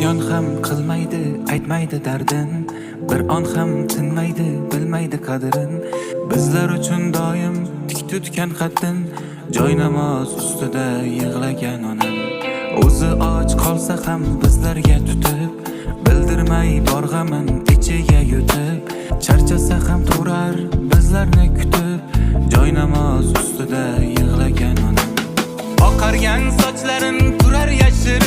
isyon ham qilmaydi, aytmaydi dardin, bir on ham tinmaydi, bilmaydi qadrin. Bizlar uchun doim tik tutgan qaddin, joynamoz ustida yig'lagan onam. O'zi och qolsa ham bizlarga tutib, bildirmay borg'amin ichiga yutib. Charchasa ham turar bizlarni kutib, joynamoz ustida yig'lagan onam. Oqargan sochlarin turar yashir,